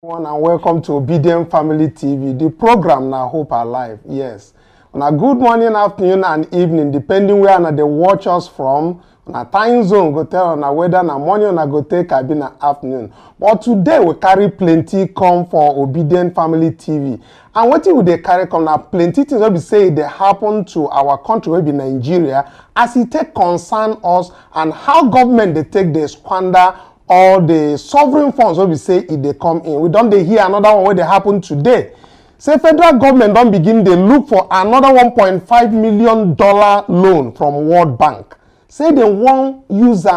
And welcome to Obedient Family TV. The program now Hope Alive. Yes. On a good morning, afternoon, and evening, depending where they watch us from. On a time zone, go tell on a whether na morning or go take a be na afternoon. But today we carry plenty come for Obedient Family TV. And what will they carry come now? Plenty things will be say they happen to our country, will be Nigeria, as it take concern us and how government they take the squander all the sovereign funds will be say if they come in. We don't they hear another one where they happen today. Say federal government don't begin they look for another $1.5 million loan from World Bank. Say they won't use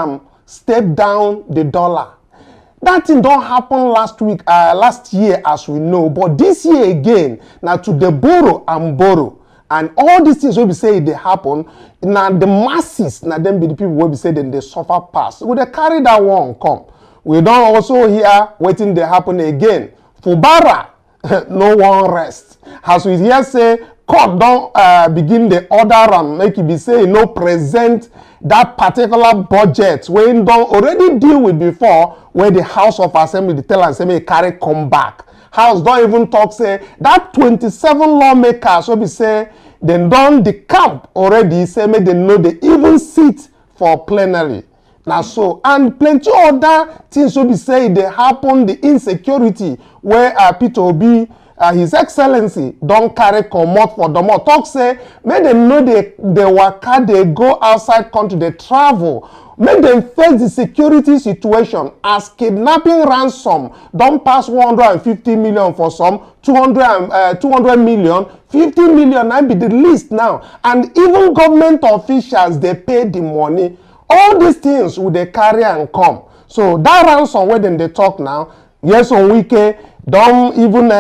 step down the dollar. That thing don't happen last year as we know, but this year again, now to the borrow and borrow. And all these things will be say they happen. Now the masses, now them be the people will be say then they suffer past. Will they carry that one come? We don't also hear waiting they happen again. Fubara, no one rest. As we hear say, court don't begin the order and make it be say no present that particular budget where you don't already deal with before, where the House of Assembly they tell and say may carry come back. House don't even talk say that 27 lawmakers will be say they done the camp already say make they know they even sit for plenary. Now so and plenty other things will be say they happen the insecurity where Peter Obi His Excellency don't carry comot for the more talk say make them know they waka they go outside country they travel. Make them face the security situation as kidnapping ransom don't pass 150 million for some, 200 million, 50 million and be the least now. And even government officials, they pay the money. All these things will they carry and come. So that ransom where then they talk now, yes on Wike, don't even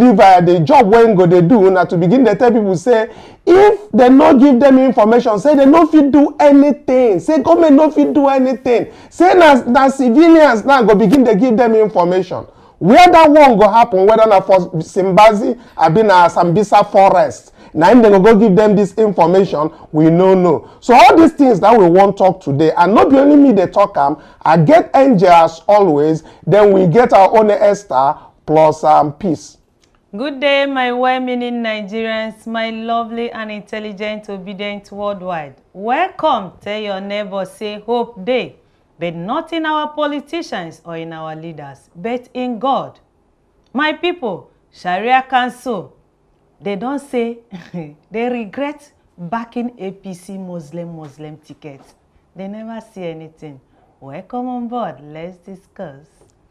leave the job when go they do. Now to begin they tell people say, if they not give them information, say they no fit do anything. Say government no fit do anything. Say na civilians now go begin they give them information. Where that one go happen, whether na for Simbazi or be na Sambisa forest. Now they go give them this information, we no know. So all these things that we want talk today, and not be only me they talk I get Angel as always, then we get our own Esther plus peace. Good day, my well-meaning Nigerians, my lovely and intelligent, obedient worldwide. Welcome. Tell your neighbor, say hope day, but not in our politicians or in our leaders, but in God. My people, Sharia Council, they don't say they regret backing APC Muslim tickets. They never see anything. Welcome on board. Let's discuss.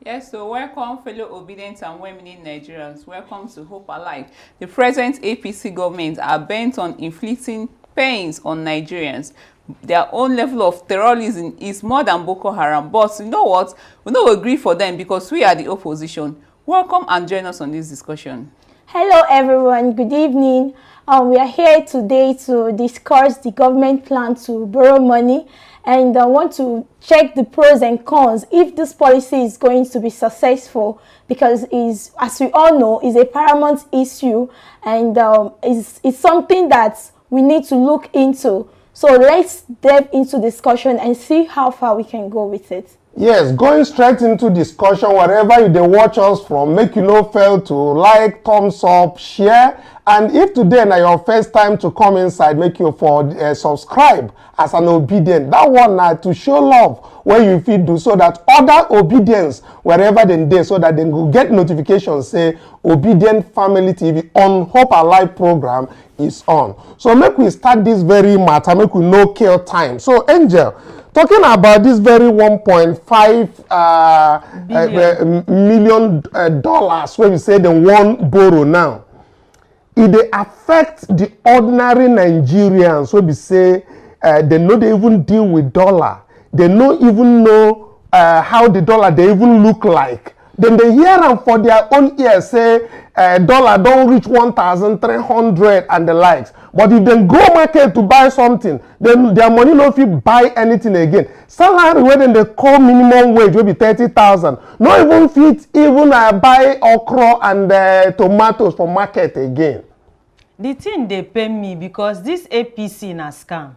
Yes, so welcome fellow obedient and well-meaning Nigerians. Welcome to Hope Alive. The present APC government are bent on inflicting pains on Nigerians. Their own level of terrorism is more than Boko Haram. But you know what? We don't agree for them because we are the opposition. Welcome and join us on this discussion. Hello everyone, good evening. We are here today to discuss the government plan to borrow money and want to check the pros and cons if this policy is going to be successful, because as we all know, is a paramount issue and it's something that we need to look into. So let's delve into discussion and see how far we can go with it. Yes, going straight into discussion, wherever you watch us from, make you no fail to like, thumbs up, share. And if today na your first time to come inside, make you for subscribe as an obedient. That one na to show love where you fit do so that other obedience wherever they so that they go get notifications say Obedient Family TV on Hope Alive program is on. So make we start this very matter, make we no kill time. So Angel, talking about this very $1.5 million where we say they won't borrow now. It they affect the ordinary Nigerians where we say they know they even deal with dollar. They don't even know how the dollar they even look like. Then they hear them for their own ears say dollar don't reach 1,300 and the likes. But if they go market to buy something, then their money no fit buy anything again. Salary where then they call minimum wage will be 30,000. No even fit even buy okra and tomatoes for market again. The thing they pay me because this APC na scam.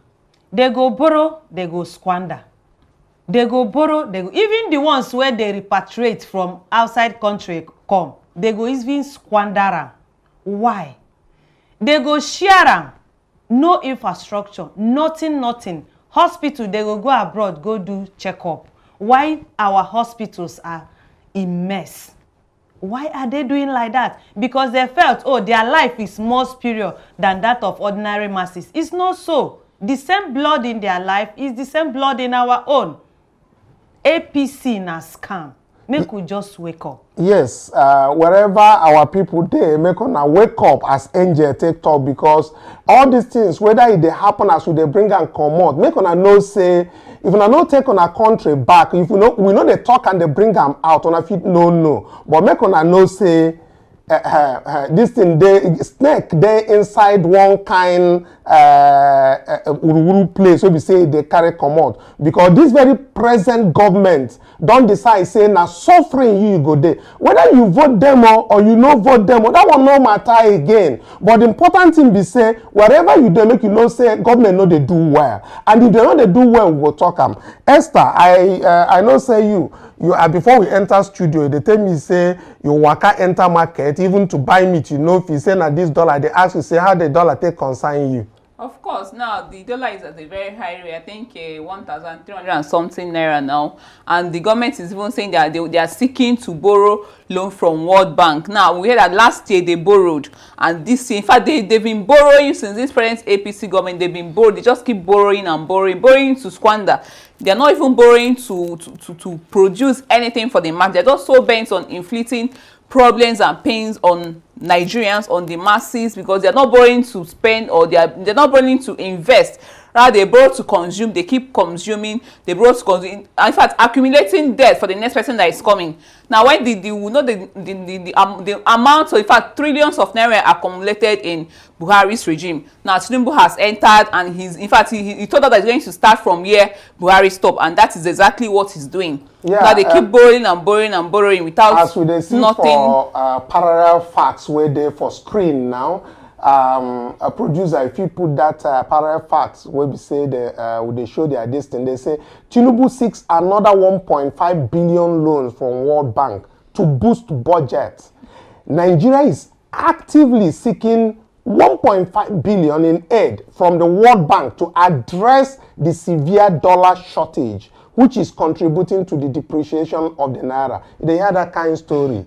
They go borrow, they go squander. they go borrow, even the ones where they repatriate from outside country come, they go even squander am. Why? They go share am, no infrastructure, nothing. Hospital, they go abroad, go do checkup. Why our hospitals are in mess? Why are they doing like that? Because they felt, oh, their life is more superior than that of ordinary masses. It's not so. The same blood in their life is the same blood in our own. APC na scam. Make we just wake up. Yes, wherever our people dey, make una wake up as angel take talk, because all these things, whether they happen as we dey bring and comot, make una know say if una no take una country back, if we know they talk and they bring them out, una fit no. But make una know say this thing snake dey inside one kind place where we say they carry comot, because this very present government don't decide say na suffering you go there, whether you vote them or you no vote them, that one no matter again. But the important thing be say wherever you dey, make you know say government know they do well, and if they know they do well, we go talk am. Esther, I know say you before we enter studio, they tell me say you waka enter market even to buy meat, you know, if you say na this dollar, they ask you say how the dollar take concern you. Of course, now the dollar is at a very high rate. I think 1,300 and something naira now, and the government is even saying that they are seeking to borrow loan from World Bank. Now we heard that last year they borrowed, and this year, in fact, they've been borrowing since this present APC government. They've been borrowing. They just keep borrowing and borrowing to squander. They are not even borrowing to produce anything for the market. They're just so bent on inflicting problems and pains on Nigerians, on the masses, because they're not borrowing to spend, or they're not borrowing to invest. Rather, they borrow to consume. They keep consuming. They borrow to consume. In fact, accumulating debt for the next person that is coming. Now, when the amount, so in fact, trillions of naira accumulated in Buhari's regime. Now, Tinubu has entered, and he told us that he's going to start from here, Buhari stop, and that is exactly what he's doing. Yeah, now they keep borrowing and borrowing without as we see nothing. For parallel facts where they for screen now. A producer, if you put that parallel facts where we say they show their distance, they say Tinubu seeks another 1.5 billion loans from World Bank to boost budget. Nigeria is actively seeking 1.5 billion in aid from the World Bank to address the severe dollar shortage, which is contributing to the depreciation of the naira. They hear that kind of story.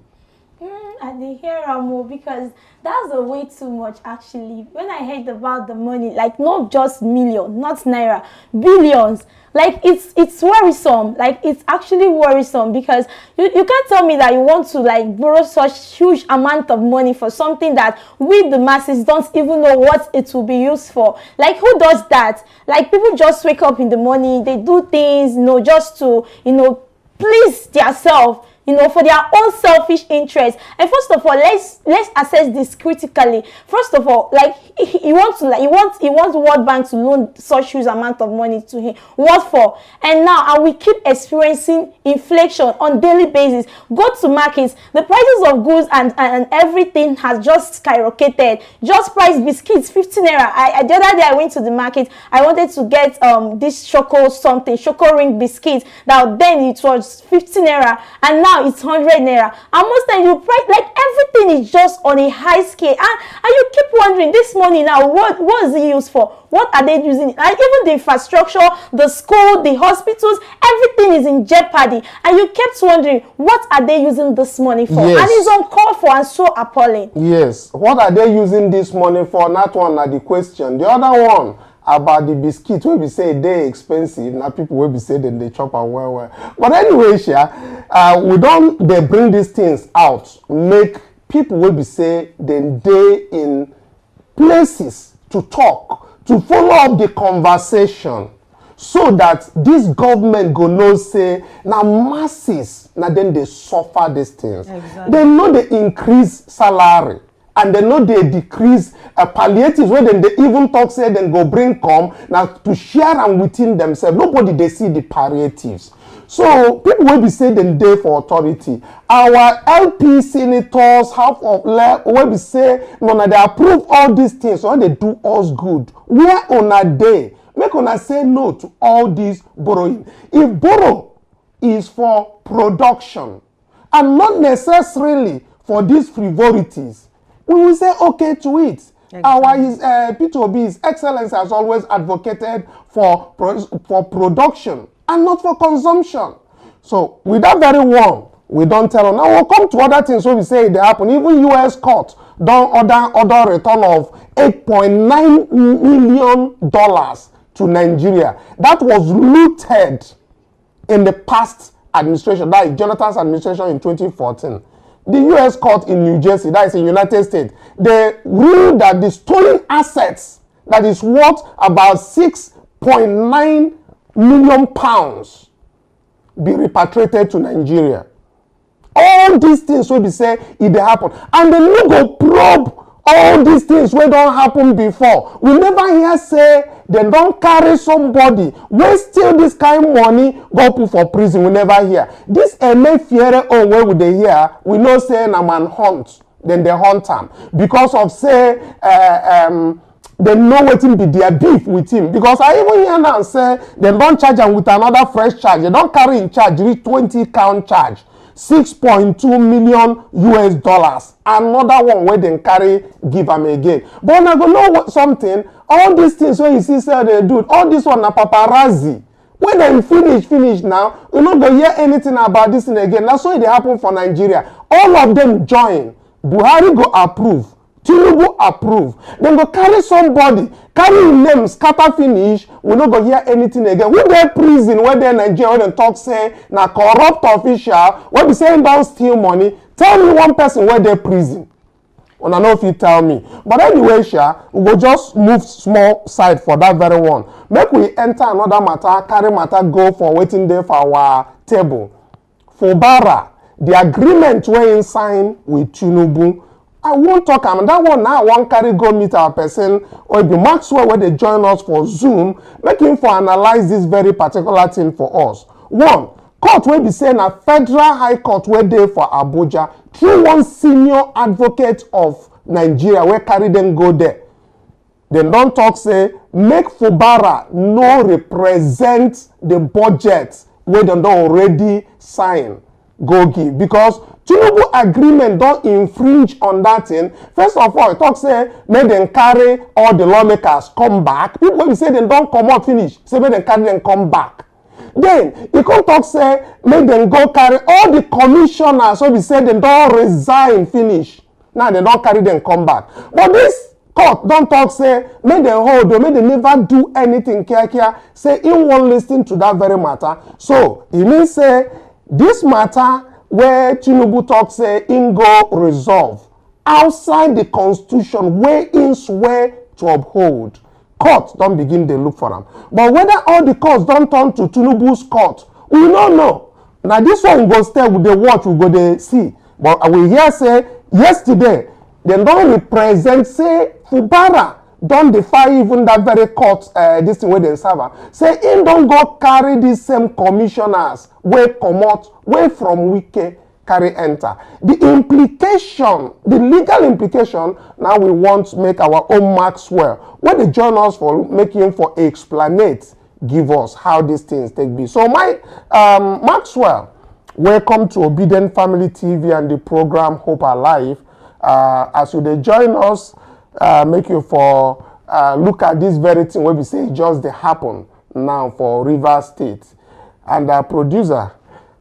I did hear more, because that's a way too much actually. When I heard about the money, like not just million, not naira, billions, like it's worrisome. Like it's actually worrisome, because you can't tell me that you want to like borrow such huge amount of money for something that we the masses don't even know what it will be used for. Like who does that? Like people just wake up in the morning, they do things, just to, please themselves. For their own selfish interest. And first of all, let's assess this critically. First of all, like he wants World Bank to loan such huge amount of money to him. What for? And now, we keep experiencing inflation on daily basis. Go to markets, the prices of goods and everything has just skyrocketed. Just price biscuits 15 naira. The other day I went to the market. I wanted to get this choco ring biscuits. Now then it was 15 naira, and now it's 100 naira. And most times you price, like everything is just on a high scale, and you keep wondering this money now, what is it used for? What are they using it? And even the infrastructure, the school, the hospitals, everything is in jeopardy, and you kept wondering what are they using this money for? Yes. And it's uncalled for and so appalling. Yes, what are they using this money for? That one are the question. The other one about the biscuit wey be say they expensive, now people will be say then they chop and well. But anyway, they bring these things out, make people will be say then they in places to talk, to follow up the conversation, so that this government go know say now masses now then they suffer these things. Exactly. They know they increase salary. And they know they decrease palliatives, where then they even talk say then go bring come now to share and within themselves. Nobody they see the palliatives. So people will be saying then they for authority. Our LP senators, half of will be say no, they approve all these things, so they do us good. Where on a day? make una say no to all this borrowing. If borrow is for production and not necessarily for these frivolities, we will say okay to it. Exactly. Our P2B, His Excellency, has always advocated for production and not for consumption. So with that very one, we don't tell them. Now we'll come to other things when we say they happen. Even U.S. court don't order return of $8.9 million to Nigeria. That was looted in the past administration, that is Jonathan's administration in 2014. The U.S. court in New Jersey, that is in United States, they ruled that the stolen assets that is worth about £6.9 million be repatriated to Nigeria. All these things will be said if they happen. And they no go probe all these things wey don happen before. We never hear say dem don carry somebody wey steal this kind money go put for prison. We never hear. This Emefiele own wey we dey hear, we know say na manhunt. Then they hunt am because of say they know wetin be their beef with him. Because I even hear now say dem don charge am with another fresh charge. They don carry in charge reach 20 count charge. $6.2 million US. Another one where they carry give am again. But I go know something. All these things when you see say they do, all this one na paparazzi. When they finish now, you no go hear anything about this thing again. That's why it happen for Nigeria. All of them join. Buhari go approve. Tinubu approve. Then go carry somebody, carry him name, scatter finish. We no go hear anything again. Who dey prison where they Nigeria when they talk say na corrupt official when be saying don't steal money? Tell me one person where they prison. Una no fit tell me. But anyway, we go just move small side for that very one. Make we enter another matter, carry matter go for waiting there for our table. Fubara, the agreement wey he sign with Tinubu. I won't talk am that one now. I wan carry go meet our person or be Maxwell where they join us for Zoom, making for analyze this very particular thing for us. One, court wey be saying a federal high court where dey for Abuja through one senior advocate of Nigeria where carry them go there. Dem don talk say make Fubara no represent the budget wey dem don already sign go give because Tinubu agreement don't infringe on that thing. First of all, it talk say make them carry all the lawmakers come back. People when we say they don't come out finish, say make them carry them come back. Then he come talk say make them go carry all the commissioners. So we say they don't resign finish. Now they don't carry them come back. But this court don't talk say make them hold or make them never do anything care. Say he won't listen to that very matter. So it means say this matter where Tinubu talk say in go resolve outside the constitution where in swear to uphold. Court don't begin to look for them. But whether all the courts don't turn to Tinubu's court, we don't know. Now this one go stay with the watch, we go to see. But we hear say yesterday, they don't represent say Fubara don't defy even that very court this thing where they serve. Say in don't go carry these same commissioners where come out where from Wike carry enter. The implication, the legal implication, now we want to make our own Maxwell. When they join us for making for explanate, give us how these things take be. So my Maxwell, welcome to Obedient Family TV and the program Hope Alive. As you they join us, make you for look at this very thing where we say just they happen now for Rivers State. And producer,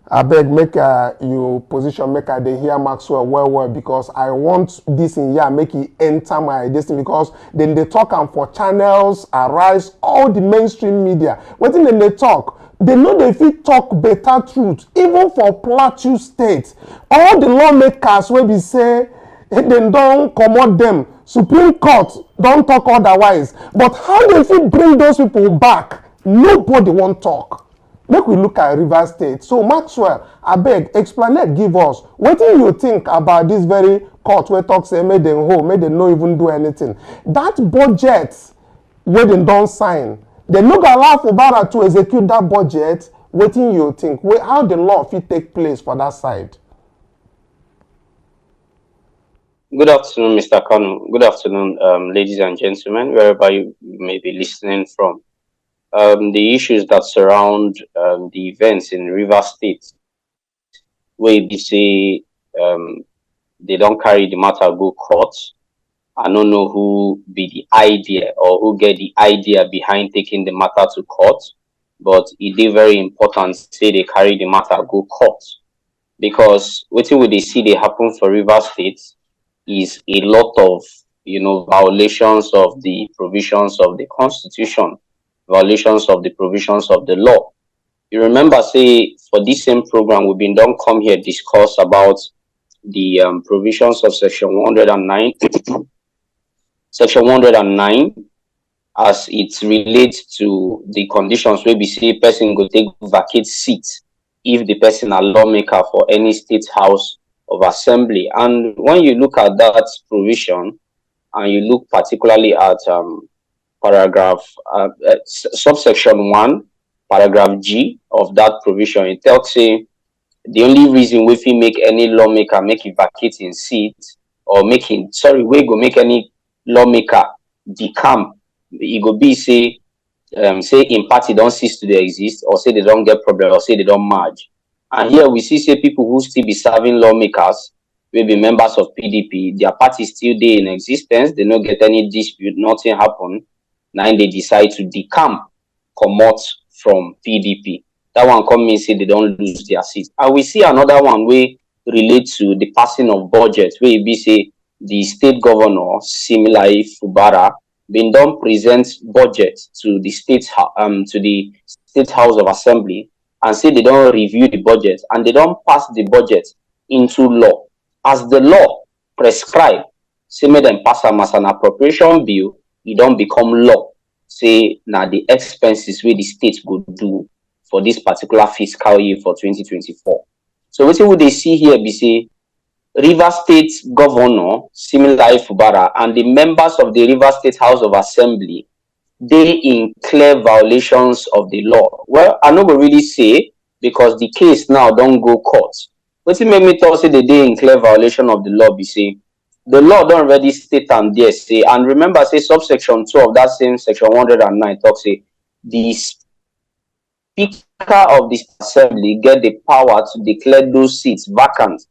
I beg make you position make they hear Maxwell well because I want this in here make it enter my destiny because then they talk and for channels, Arise, all the mainstream media. What then they talk, they know they fit talk better truth even for Plateau State. All the lawmakers where we say they don't comot them. Supreme Court don't talk otherwise. But how they fit bring those people back? Nobody won't talk. Make we look at River State. So Maxwell, I beg, explain, give us. What do you think about this very court where talk say make them hold, make them no even do anything? That budget where they don't sign, they no go allow Fubara to execute that budget. What do you think? How the law fit take place for that side? Good afternoon, Mr. Kanu. Good afternoon, ladies and gentlemen, wherever you may be listening from. the issues that surround the events in River State, where we say they don't carry the matter go court. I don't know who be the idea or who get the idea behind taking the matter to court, but it is very important say they carry the matter go court, because what they see they happen for River State is a lot of violations of the provisions of the Constitution, violations of the provisions of the law. You remember, say, for this same program, we've been done come here discuss about the provisions of Section 109, Section 109, as it relates to the conditions where we say person go take vacate seat if the person a lawmaker for any state house of assembly. And when you look at that provision, and you look particularly at paragraph subsection 1, paragraph G of that provision, it tells say the only reason we fit make any lawmaker make it vacate in seat, or we go make any lawmaker decamp, it go be say in party don't cease to exist, or say they don't get problem, or say they don't merge. And here we see say people who still be serving lawmakers will be members of PDP, their party still there in existence, they don't get any dispute, nothing happen. Now they decide to decamp, come out from PDP. That one come mean say they don't lose their seat. And we see another one where relate to the passing of budget, where it be say the state governor, similarly Fubara, been done present budget to the state house of assembly, and say they don't review the budget and they don't pass the budget into law. As the law prescribe, say make them pass am as an appropriation bill, it don't become law. Say now the expenses where the state go do for this particular fiscal year for 2024. So what would they see here be say River State Governor, similarly Fubara, and the members of the River State House of Assembly, they in clear violations of the law. Well, I no go really say, because the case now don't go court. What it make me talk say the day in clear violation of the law be say the law don't already state and there say, and remember say subsection 2 of that same section 109 talk say the Speaker of the Assembly get the power to declare those seats vacant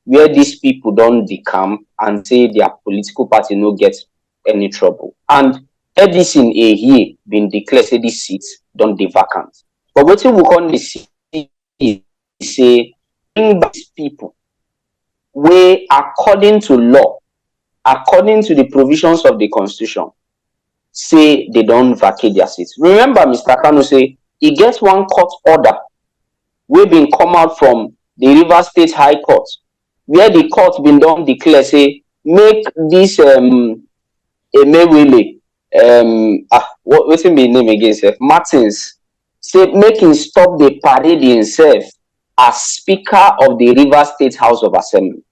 where these people don't decamp and say their political party no get any trouble. And Edison a year been declared say these seats don't be vacant. But what we can see is say these people where according to law, according to the provisions of the Constitution, say they don't vacate their seats. Remember, Mr. Kanu say he gets one court order we been come out from the River State High Court, where the court been done declare say make this Emewele what's his name again, sir? Martins, say make him stop the parade himself as Speaker of the River State House of Assembly.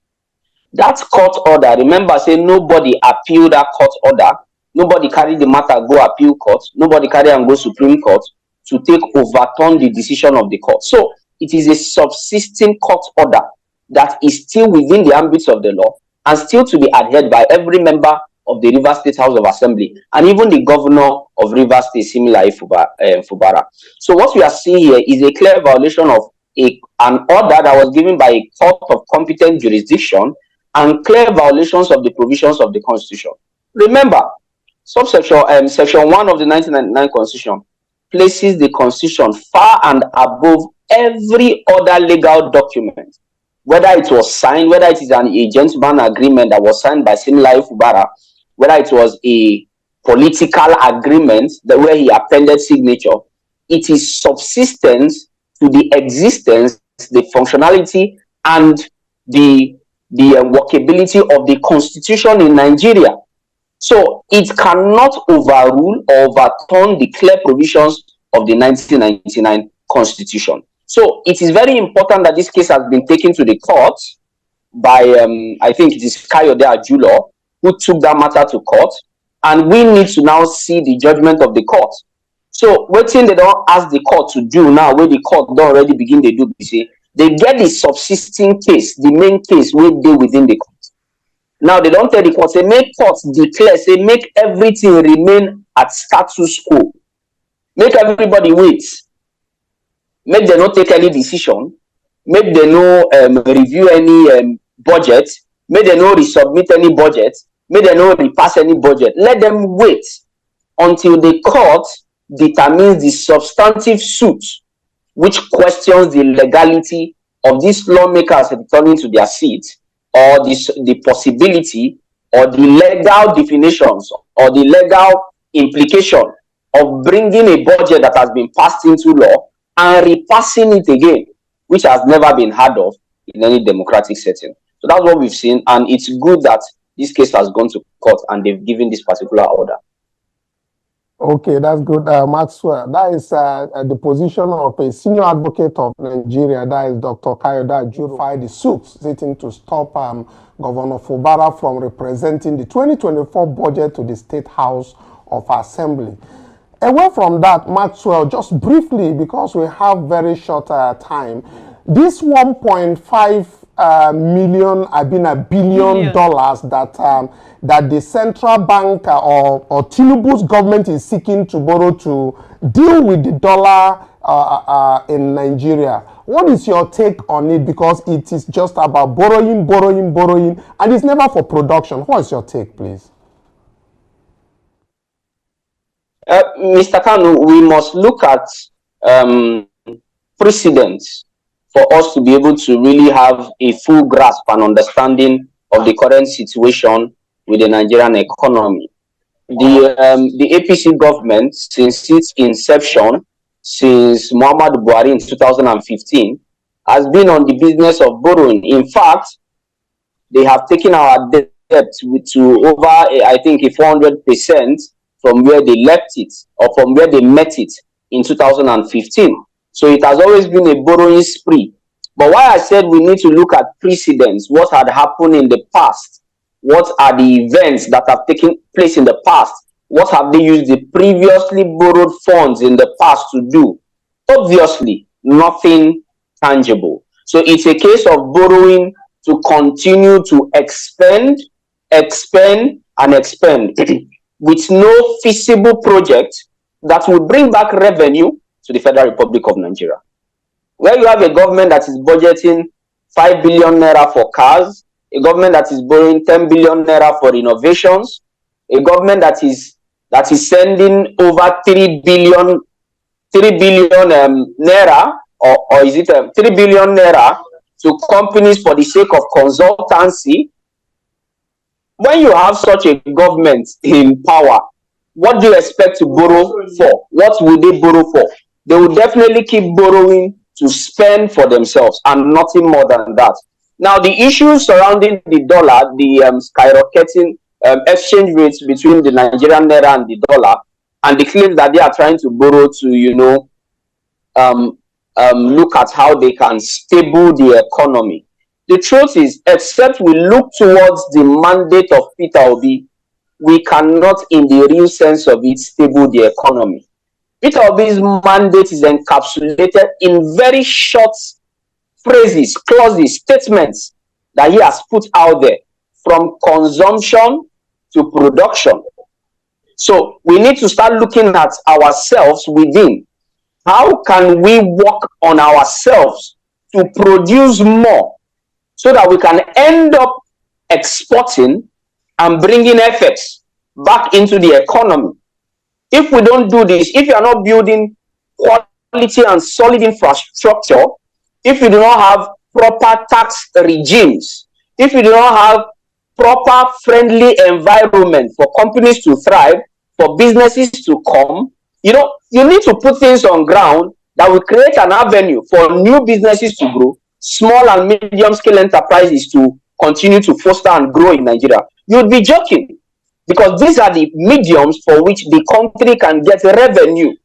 That court order, remember, say nobody appeal that court order, nobody carry the matter go appeal court, nobody carry and go Supreme Court to take overturn the decision of the court. So it is a subsisting court order that is still within the ambit of the law and still to be adhered by every member of the River State House of Assembly and even the governor of River State, similar Fubara. So what we are seeing here is a clear violation of an order that was given by a court of competent jurisdiction and clear violations of the provisions of the Constitution. Remember, section 1 of the 1999 Constitution places the Constitution far and above every other legal document, whether it was signed, whether it is a gentleman agreement that was signed by Similai Fubara, whether it was a political agreement where he appended signature. It is subsistent to the existence, the functionality, and the workability of the Constitution in Nigeria. So it cannot overrule or overturn the clear provisions of the 1999 Constitution. So it is very important that this case has been taken to the court by, I think it is Kayode Ajulo, who took that matter to court, and we need to now see the judgment of the court. So waiting they don't ask the court to do now, where the court don't already begin they do, they get the subsisting case, the main case we deal within the court. Now they don't tell the court, say make courts declare, say make everything remain at status quo. Make everybody wait. Make them not take any decision. Make them no review any budget. Make them no resubmit any budget. Make them no repass any budget. Let them wait until the court determines the substantive suit which questions the legality of these lawmakers returning to their seats, or the possibility or the legal definitions or the legal implication of bringing a budget that has been passed into law and repassing it again, which has never been heard of in any democratic setting. So that's what we've seen, and it's good that this case has gone to court and they've given this particular order. Okay, that's good, Maxwell. That is the position of a senior advocate of Nigeria, that is Dr. Kayode Ajuru, filed the suit sitting to stop Governor Fubara from representing the 2024 budget to the State House of Assembly. Away from that, Maxwell, just briefly, because we have very short time, this 1.5 million, billion dollars that the central bank or Tinubu's government is seeking to borrow to deal with the dollar in Nigeria. What is your take on it? Because it is just about borrowing, and it's never for production. What is your take, please? Mr. Kanu, we must look at precedents for us to be able to really have a full grasp and understanding of the current situation with the Nigerian economy. The APC government, since its inception, since Muhammad Buhari in 2015, has been on the business of borrowing. In fact, they have taken our debt to over, I think, 400% from where they left it, or from where they met it in 2015. So it has always been a borrowing spree. But why I said we need to look at precedents, what had happened in the past, what are the events that have taken place in the past, what have they used the previously borrowed funds in the past to do? Obviously, nothing tangible. So it's a case of borrowing to continue to expend, and expend with no feasible project that will bring back revenue to the Federal Republic of Nigeria. Where you have a government that is budgeting 5 billion naira for cars, a government that is borrowing 10 billion naira for innovations, a government that is sending over 3 billion naira, or is it 3 billion naira to companies for the sake of consultancy. When you have such a government in power, what do you expect to borrow for? What will they borrow for? They will definitely keep borrowing to spend for themselves and nothing more than that. Now, the issues surrounding the dollar, the skyrocketing exchange rates between the Nigerian naira and the dollar, and the claims that they are trying to borrow to, look at how they can stable the economy. The truth is, except we look towards the mandate of Peter Obi, we cannot, in the real sense of it, stable the economy. Peter Obi's mandate is encapsulated in very short phrases, clauses, statements that he has put out there, from consumption to production. So we need to start looking at ourselves within. How can we work on ourselves to produce more so that we can end up exporting and bringing effects back into the economy? If we don't do this, if you are not building quality and solid infrastructure, if you do not have proper tax regimes, if you do not have proper friendly environment for companies to thrive, for businesses to come, you need to put things on ground that will create an avenue for new businesses to grow, small and medium scale enterprises to continue to foster and grow in Nigeria. You'd be joking, because these are the mediums for which the country can get revenue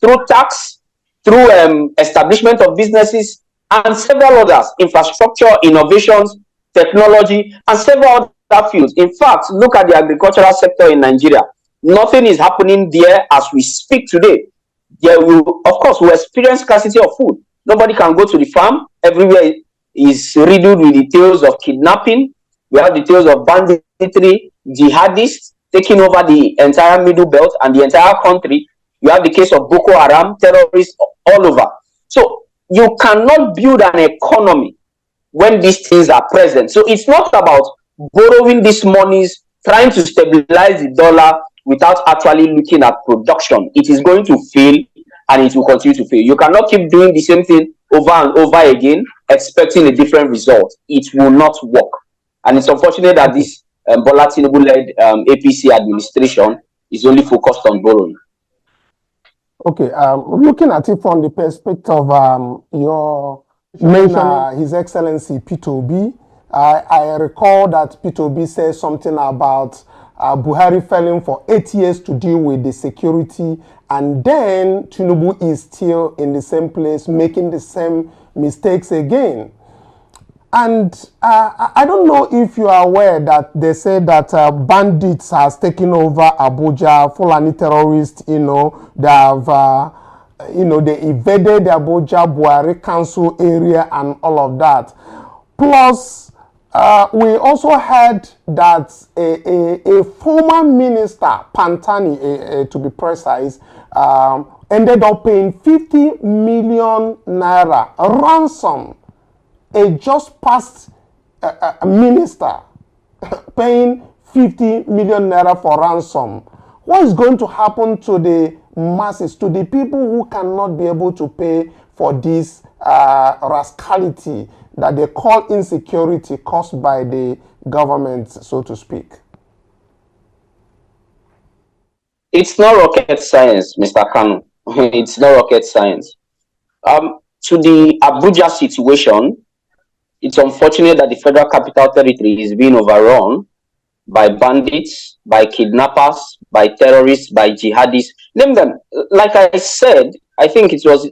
through tax, through establishment of businesses, and several others, infrastructure, innovations, technology, and several other fields. In fact, look at the agricultural sector in Nigeria. Nothing is happening there as we speak today. There will, of course, we experience scarcity of food. Nobody can go to the farm. Everywhere is riddled with the tales of kidnapping. We have the tales of banditry, jihadists taking over the entire middle belt and the entire country. You have the case of Boko Haram, terrorists all over. So you cannot build an economy when these things are present. So it's not about borrowing these monies, trying to stabilize the dollar without actually looking at production. It is going to fail, and it will continue to fail. You cannot keep doing the same thing over and over again, expecting a different result. It will not work. And it's unfortunate that this Bola Tinubu-led APC administration is only focused on borrowing. Okay, looking at it from the perspective of your mention, His Excellency Peter Obi, I recall that Peter Obi said something about Buhari failing for 8 years to deal with the security, and then Tinubu is still in the same place, making the same mistakes again. And I don't know if you are aware that they say that bandits has taken over Abuja, Fulani terrorists, they have, they invaded the Abuja Buhari Council area and all of that. Plus, we also heard that a former minister, Pantani, to be precise, ended up paying 50 million naira ransom. A just passed minister paying 50 million naira for ransom. What is going to happen to the masses, to the people who cannot be able to pay for this rascality that they call insecurity caused by the government, so to speak? It's not rocket science, Mr. Kanu. It's not rocket science. To the Abuja situation, it's unfortunate that the Federal Capital Territory is being overrun by bandits, by kidnappers, by terrorists, by jihadists. Name them. Like I said, I think it was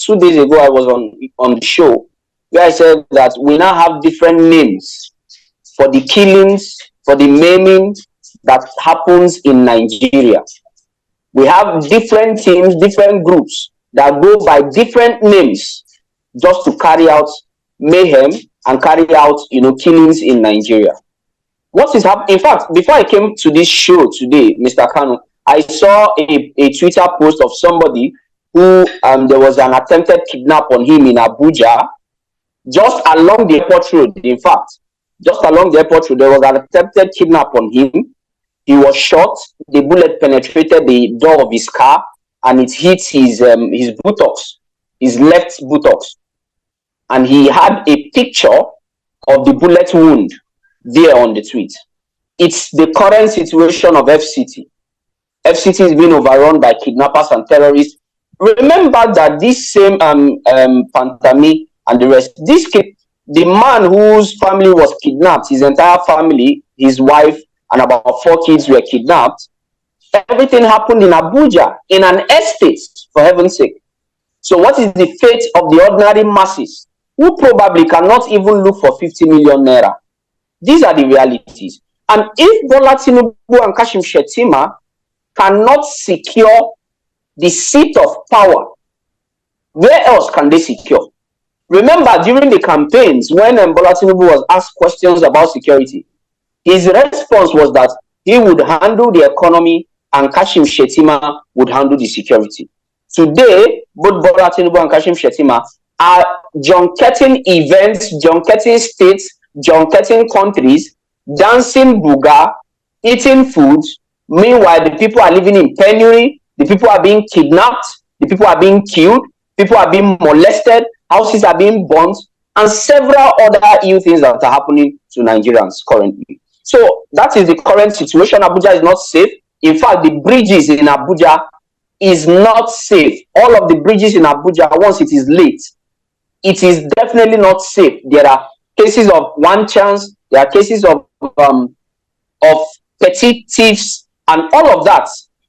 2 days ago I was on the show where I said that we now have different names for the killings, for the maiming that happens in Nigeria. We have different teams, different groups that go by different names just to carry out mayhem and carry out, killings in Nigeria. What is happening? In fact, before I came to this show today, Mr. Kanu, I saw a Twitter post of somebody who there was an attempted kidnap on him in Abuja, just along the airport road. In fact, just along the airport road, there was an attempted kidnap on him. He was shot. The bullet penetrated the door of his car, and it hit his buttocks, his left buttocks. And he had a picture of the bullet wound there on the tweet. It's the current situation of FCT. FCT is being overrun by kidnappers and terrorists. Remember that this same Pantami and the rest, the man whose family was kidnapped, his entire family, his wife, and about 4 kids were kidnapped. Everything happened in Abuja, in an estate, for heaven's sake. So what is the fate of the ordinary masses, who probably cannot even look for 50 million naira? These are the realities. And if Bola Tinubu and Kashim Shettima cannot secure the seat of power, where else can they secure? Remember, during the campaigns, when Bola Tinubu was asked questions about security, his response was that he would handle the economy and Kashim Shettima would handle the security. Today, both Bola Tinubu and Kashim Shettima are junketing events, junketing states, junketing countries, dancing buga, eating food. Meanwhile, the people are living in penury, the people are being kidnapped, the people are being killed, people are being molested, houses are being burnt, and several other ill things that are happening to Nigerians currently. So that is the current situation. Abuja is not safe. In fact, the bridges in Abuja is not safe. All of the bridges in Abuja, once it is late, it is definitely not safe. There are cases of one chance, there are cases of petty thieves, and all of that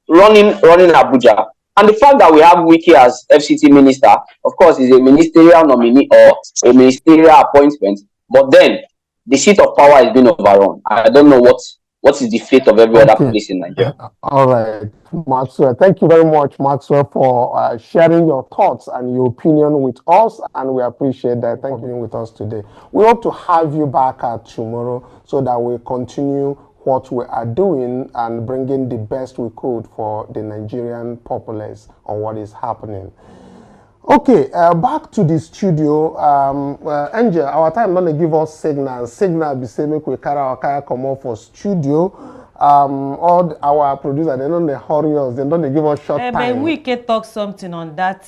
running Abuja. And the fact that we have Wike as FCT minister, of course, is a ministerial nominee or a ministerial appointment, but then the seat of power is being overrun. I don't know what is the fate of every other place in Nigeria. All right, Maxwell. Thank you very much, Maxwell, for sharing your thoughts and your opinion with us, and we appreciate that. Thank you for being with us today. We hope to have you back tomorrow so that we continue what we are doing and bringing the best we could for the Nigerian populace on what is happening. Okay, back to the studio. Angel, our time not give us signal. Signal be say make we carry our car come off for studio. All our producers, they don't hurry us. They don't give us short time. But Wike talk something on that.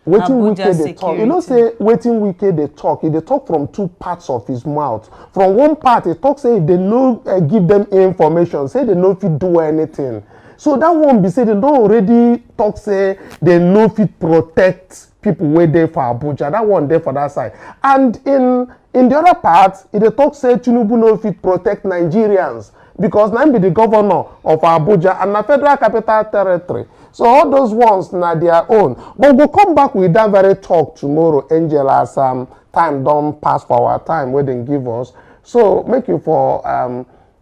Waiting Abuja Wike they talk. You know, say waiting Wike they talk. They talk from two parts of his mouth. From one part, he talk say they no give them information. Say they no fit do anything. So that one be say they don't already talk say they no fit protect people way there for Abuja. That one there for that side. And in the other part, they talk say Tinubu no fit protect Nigerians because now be the governor of Abuja and the Federal Capital Territory. So all those ones na their own. But we'll come back with that very talk tomorrow, Angel, as time don't pass for our time where they give us. So make you for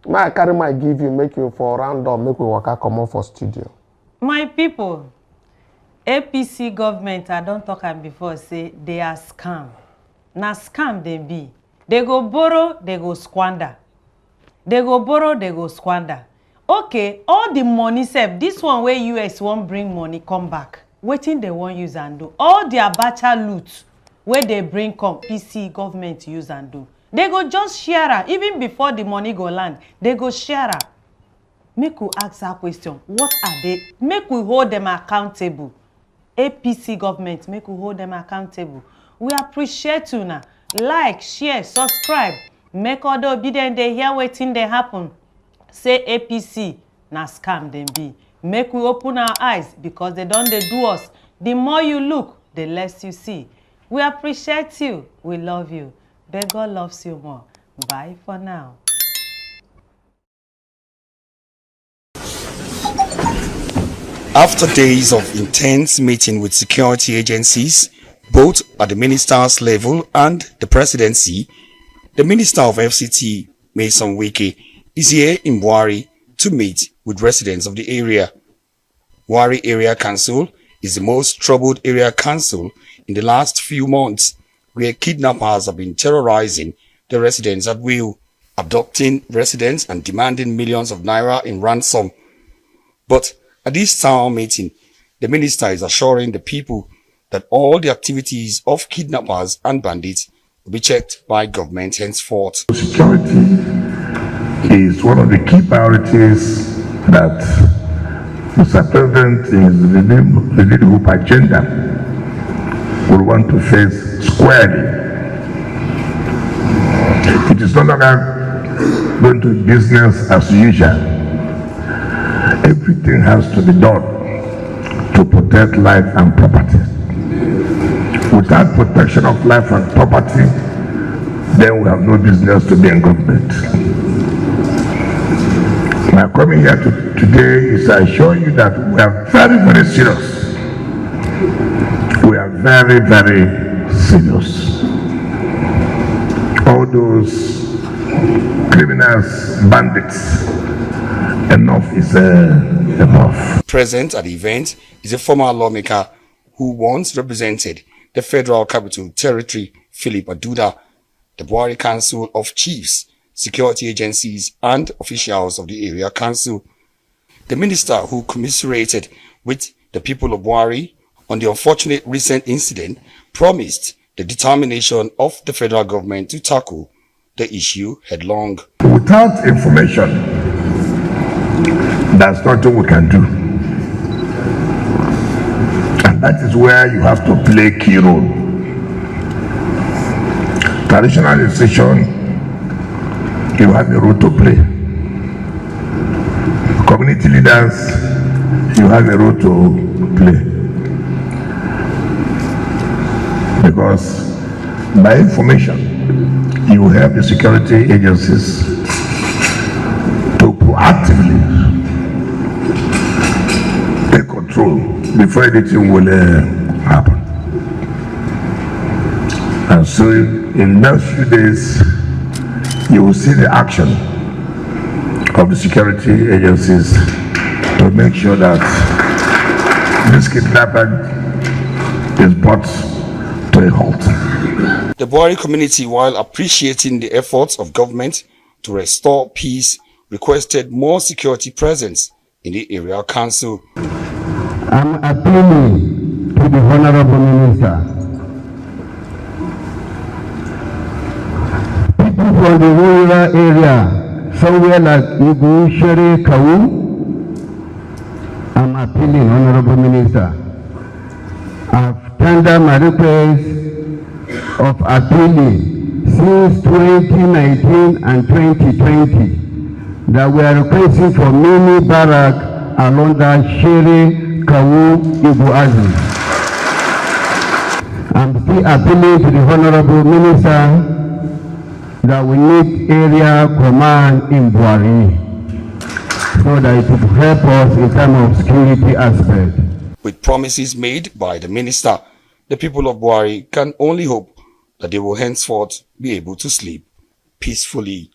my carry my give you, make you for round up, make we work out come on for studio. My people, APC government, I don't talk am before, say they are scam. Na scam they be. They go borrow, they go squander. They go borrow, they go squander. Okay, all the money sef, this one where US won't bring money come back. Wetin they won't use and do. All the Abacha loot where they bring come, PC government use and do. They go just share her. Even before the money go land, they go share her. Make we ask that question. What are they? Make we hold them accountable. APC government, make we hold them accountable. We appreciate you now. Like, share, subscribe. Make all the obedient they hear wetin they happen. Say APC na scam them be. Make we open our eyes because they don't they do us. The more you look, the less you see. We appreciate you. We love you. But God loves you more. Bye for now. After days of intense meeting with security agencies, both at the minister's level and the presidency, the Minister of FCT, Mason Wike, is here in Wari to meet with residents of the area. Wari Area Council is the most troubled area council in the last few months, where kidnappers have been terrorizing the residents at will, abducting residents and demanding millions of naira in ransom. But at this town meeting, the minister is assuring the people that all the activities of kidnappers and bandits will be checked by government henceforth. Security is one of the key priorities that Mr. President in the leadership agenda will want to face squarely. It is no longer going to be business as usual. Everything has to be done to protect life and property. Without protection of life and property, then we have no business to be in government. My coming here today is to assure you that we are very, very serious. We are very, very serious. All those criminals, bandits, enough is enough. Present at the event is a former lawmaker who once represented the Federal Capital Territory, Philip Aduda, the Buhari Council of Chiefs, security agencies and officials of the area council. The minister, who commiserated with the people of Buhari on the unfortunate recent incident, promised the determination of the federal government to tackle the issue headlong. Without information, there's nothing we can do. And that is where you have to play a key role. Traditional institution, you have a role to play. Community leaders, you have a role to play. Because by information, you help the security agencies to proactively take control before anything will happen. And so in the next few days, you will see the action of the security agencies to make sure that this kidnapping is brought to a halt. The Buhari community, while appreciating the efforts of government to restore peace requested more security presence in the area council. I'm appealing to the Honorable Minister. People from the rural area, somewhere like Igu, Shere, Kawu, I'm appealing, Honorable Minister. I've tendered my request of appealing since 2019 and 2020 that we are requesting for mini barrack along the Shere, Kawu, Igu Azim. I'm still appealing to the Honorable Minister that we need area command in Buari so that it will help us in terms of security aspect. With promises made by the minister, the people of Buari can only hope that they will henceforth be able to sleep peacefully.